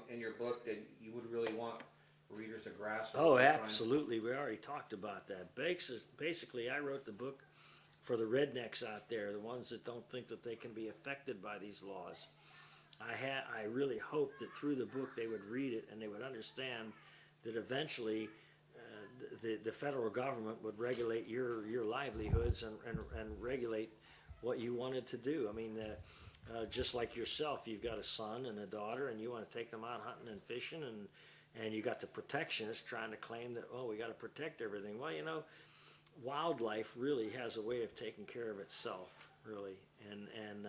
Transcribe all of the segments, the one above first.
in your book that you would really want readers to grasp? Oh, absolutely. We already talked about that. Basically, I wrote the book for the rednecks out there, the ones that don't think that they can be affected by these laws. I really hope that through the book they would read it and they would understand that eventually the federal government would regulate your livelihoods and regulate what you wanted to do. I mean, just like yourself, you've got a son and a daughter, and you want to take them out hunting and fishing, and you got the protectionists trying to claim that, oh, we got to protect everything. Well, you know, wildlife really has a way of taking care of itself, really, and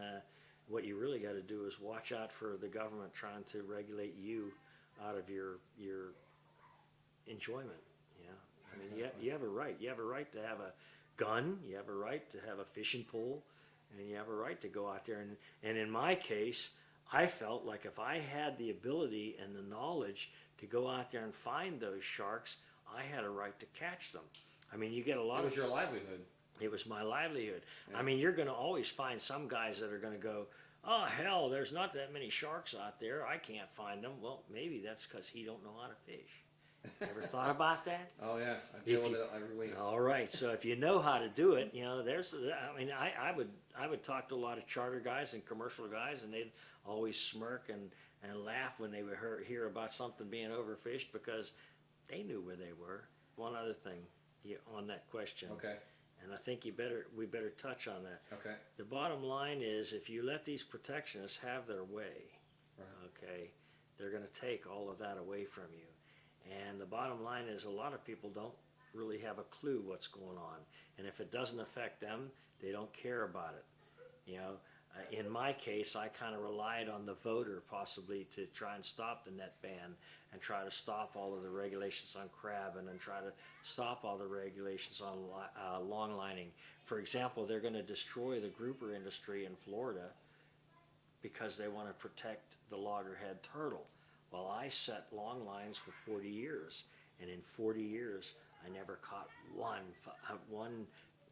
what you really got to do is watch out for the government trying to regulate you out of your enjoyment. Yeah, I mean, you have a right. You have a right to have a gun. You have a right to have a fishing pole, and you have a right to go out there. And in my case, I felt like if I had the ability and the knowledge to go out there and find those sharks, I had a right to catch them. I mean, you get a lot of... It was your livelihood. It was my livelihood. Yeah. I mean, you're going to always find some guys that are going to go, oh, hell, there's not that many sharks out there. I can't find them. Well, maybe that's because he don't know how to fish. Ever thought about that? Oh, yeah. I deal with it every week. All right. So if you know how to do it, you know, I would talk to a lot of charter guys and commercial guys, and they'd always smirk and laugh when they would hear about something being overfished because they knew where they were. One other thing on that question. Okay. And I think we better touch on that. Okay. The bottom line is, if you let these protectionists have their way, Right. okay, they're going to take all of that away from you. And the bottom line is, a lot of people don't really have a clue what's going on. And if it doesn't affect them, they don't care about it. You know, in my case, I kind of relied on the voter possibly to try and stop the net ban and try to stop all of the regulations on crabbing and try to stop all the regulations on long lining. For example, they're going to destroy the grouper industry in Florida because they want to protect the loggerhead turtle. Well, I set long lines for 40 years, and in 40 years, I never caught one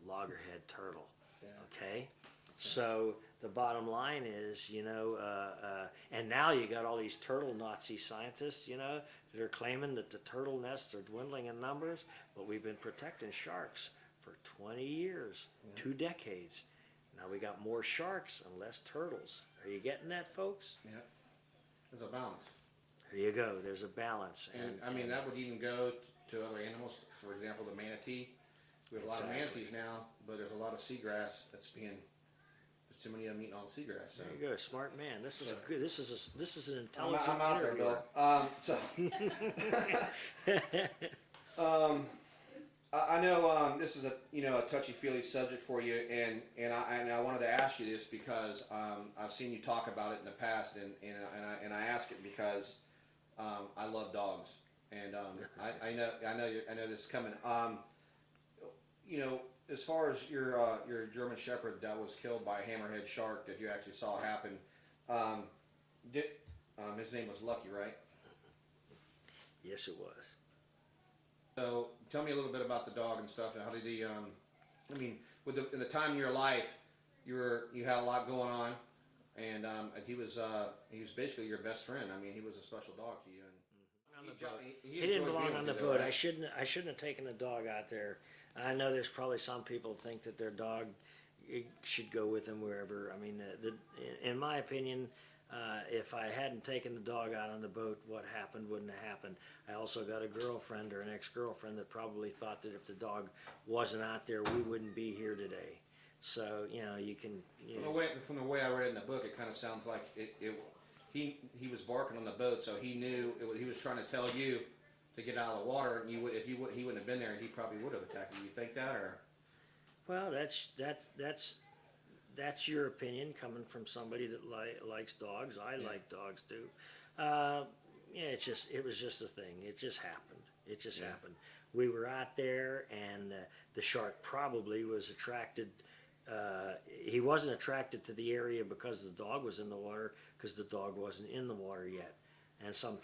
loggerhead turtle. Yeah. Okay? So the bottom line is, you know, and now you got all these turtle Nazi scientists, you know, that are claiming that the turtle nests are dwindling in numbers, but we've been protecting sharks for 20 years, Yeah. 2 decades. Now we got more sharks and less turtles. Are you getting that, folks? Yeah. There's a balance. There you go. There's a balance. And I mean, that would even go to other animals. For example, the manatee. We have a lot of manatees now, but there's a lot of seagrass that's being... There's too many of them eating all the seagrass. So. There you go, smart man. This is a good. This is an intelligent I'm out interviewer. there, Bill. I know this is a touchy-feely subject for you, and I wanted to ask you this because I've seen you talk about it in the past, and I ask it because I love dogs, and I know this is coming. You know, as far as your German Shepherd that was killed by a Hammerhead Shark that you actually saw happen, his name was Lucky, right? Yes, it was. So tell me a little bit about the dog and stuff, and how did he? I mean, in the time in your life, you had a lot going on, and he was basically your best friend. I mean, he was a special dog to you. And he didn't belong on the boat. I shouldn't have taken the dog out there. I know there's probably some people think that their dog should go with them wherever. I mean, in my opinion, if I hadn't taken the dog out on the boat, what happened wouldn't have happened. I also got a girlfriend or an ex-girlfriend that probably thought that if the dog wasn't out there, we wouldn't be here today. So, you know, you can... From the way I read it in the book, it kind of sounds like he was barking on the boat, so he knew he was trying to tell you to get out of the water, and he wouldn't have been there, and he probably would have attacked you. You think that, or? Well, that's your opinion coming from somebody that likes dogs. I like dogs too. Yeah, it was just a thing. It just happened. It just happened. We were out there, and the shark probably was attracted. He wasn't attracted to the area because the dog was in the water, because the dog wasn't in the water yet. And some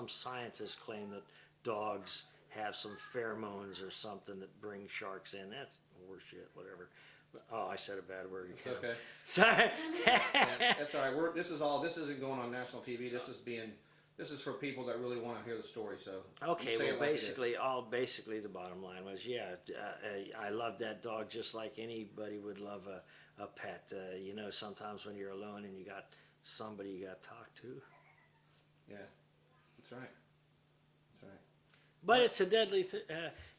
scientists claim that dogs have some pheromones or something that bring sharks in. That's horseshit, whatever. Oh, I said a bad word. It's okay. Sorry. That's all right. This isn't going on national TV. This is being this is for people that really want to hear the story. So Okay, you say well, it like it is. basically the bottom line was, I love that dog just like anybody would love a pet. You know, sometimes when you're alone and you got somebody you got to talk to. Yeah, that's right. That's right. But it's a deadly.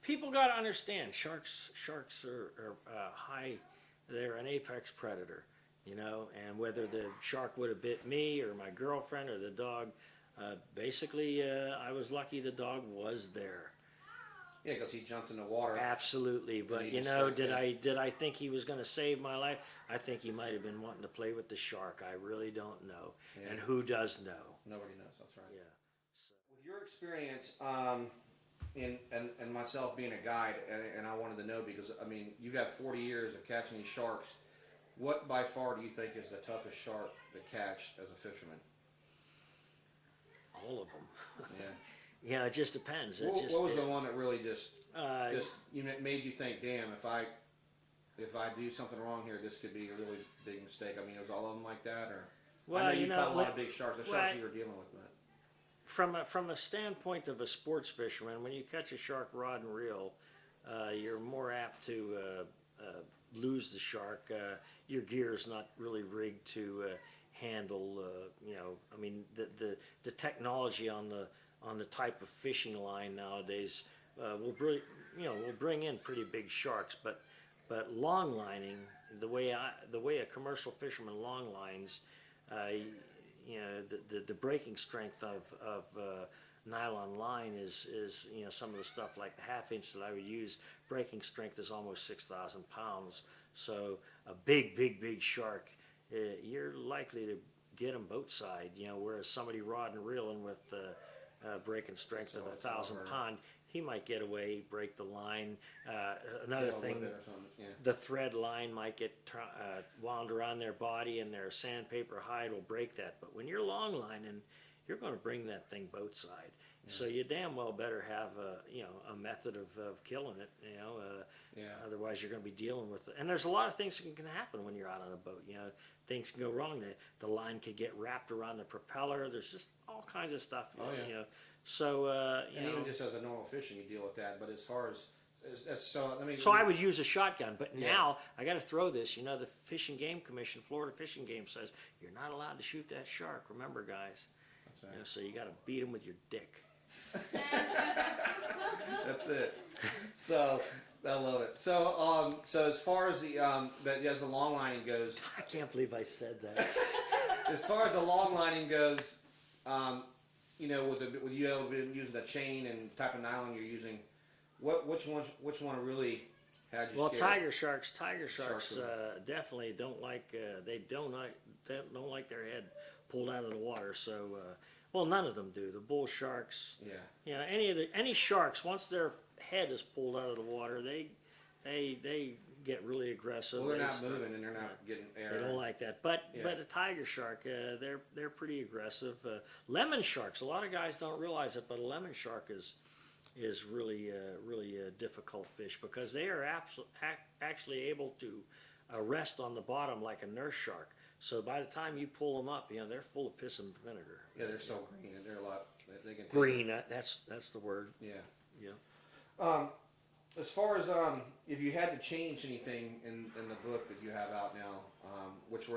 People got to understand sharks. Sharks are high. They're an apex predator, you know. And whether the shark would have bit me or my girlfriend or the dog, basically, I was lucky the dog was there. Yeah, because he jumped in the water. Absolutely, but you know, did I think he was going to save my life? I think he might have been wanting to play with the shark. I really don't know. Yeah. And who does know? Nobody knows. That's right. Yeah. With your experience, and myself being a guide, and I wanted to know because I mean, you've had 40 years of catching these sharks. What by far do you think is the toughest shark to catch as a fisherman? All of them. Yeah. Yeah, it just depends. What was the one that really just made you think, damn, if I do something wrong here, this could be a really big mistake? I mean, was all of them like that, or? Well, I know you caught a lot of big sharks. The sharks you were dealing with, but. From a standpoint of a sports fisherman, when you catch a shark rod and reel, you're more apt to lose the shark. Your gear is not really rigged to handle. I mean, the technology on the type of fishing line nowadays will bring in pretty big sharks, but long lining, the way a commercial fisherman long lines, the breaking strength of nylon line is some of the stuff like the half inch that I would use, breaking strength is almost 6,000 pounds. So a big shark, you're likely to get them boat side, whereas somebody rod and reeling with breaking strength of 1,000 pound, he might get away, break the line. Another thing, the thread line might get wound around their body, and their sandpaper hide will break that. But when you're long lining, you're going to bring that thing boat side. Yeah. So you damn well better have a method of killing it. Otherwise you're going to be dealing with it. And there's a lot of things that can happen when you're out on a boat. Things can go wrong. The line could get wrapped around the propeller. There's just all kinds of stuff. So even just as a normal fishing, you deal with that. But as far as so I would use a shotgun, but now I got to throw this. The Fish and Game Commission, Florida Fish and Game, says you're not allowed to shoot that shark. Remember, guys. That's right. So you got to beat him with your dick. That's it. So I love it. So as far as as the long lining goes, I can't believe I said that. As far as the long lining goes, with you using the chain and type of nylon you're using, which one really had you? Well, scared? tiger sharks definitely don't like they don't like their head pulled out of the water. So none of them do. The bull sharks, any sharks, once their head is pulled out of the water, they get really aggressive. Well, they're not moving and they're not getting air. They don't like that. But a tiger shark, they're pretty aggressive. Lemon sharks, a lot of guys don't realize it, but a lemon shark is really a difficult fish because they are actually able to rest on the bottom like a nurse shark. So by the time you pull them up, they're full of piss and vinegar. Yeah, they're still green. They're a lot. They can green. That's the word. Yeah. As far as if you had to change anything in the book that you have out now,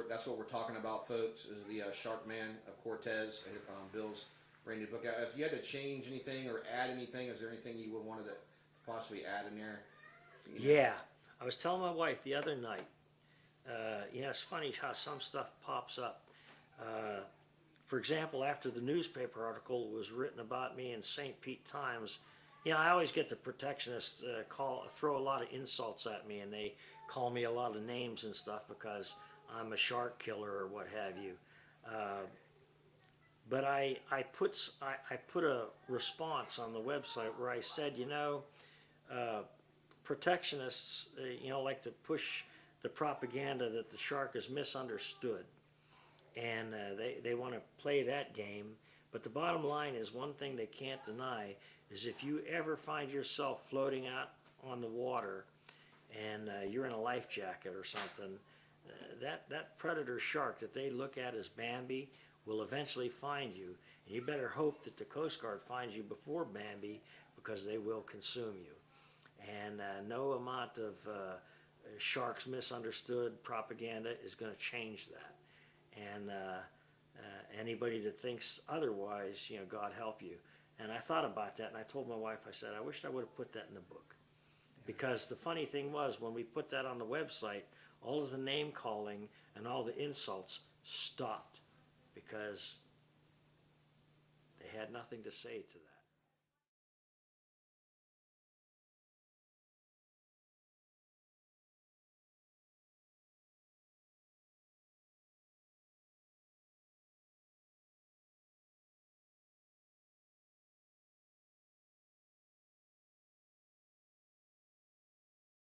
that's what we're talking about, folks, is the Sharkman of Cortez, Bill's brand new book. If you had to change anything or add anything, is there anything you would want to possibly add in there? Yeah, I was telling my wife the other night. It's funny how some stuff pops up. For example, after the newspaper article was written about me in St. Pete Times, I always get the protectionists throw a lot of insults at me, and they call me a lot of names and stuff because I'm a shark killer or what have you. But I put a response on the website where I said, protectionists, like to push the propaganda that the shark is misunderstood, and they want to play that game. But the bottom line is, one thing they can't deny is if you ever find yourself floating out on the water and you're in a life jacket or something, that predator shark that they look at as Bambi will eventually find you. You better hope that the Coast Guard finds you before Bambi, because they will consume you. And no amount of sharks misunderstood propaganda is going to change that. And anybody that thinks otherwise, God help you. And I thought about that, and I told my wife, I said, I wish I would have put that in the book. Because the funny thing was, when we put that on the website, all of the name calling and all the insults stopped, because they had nothing to say to that.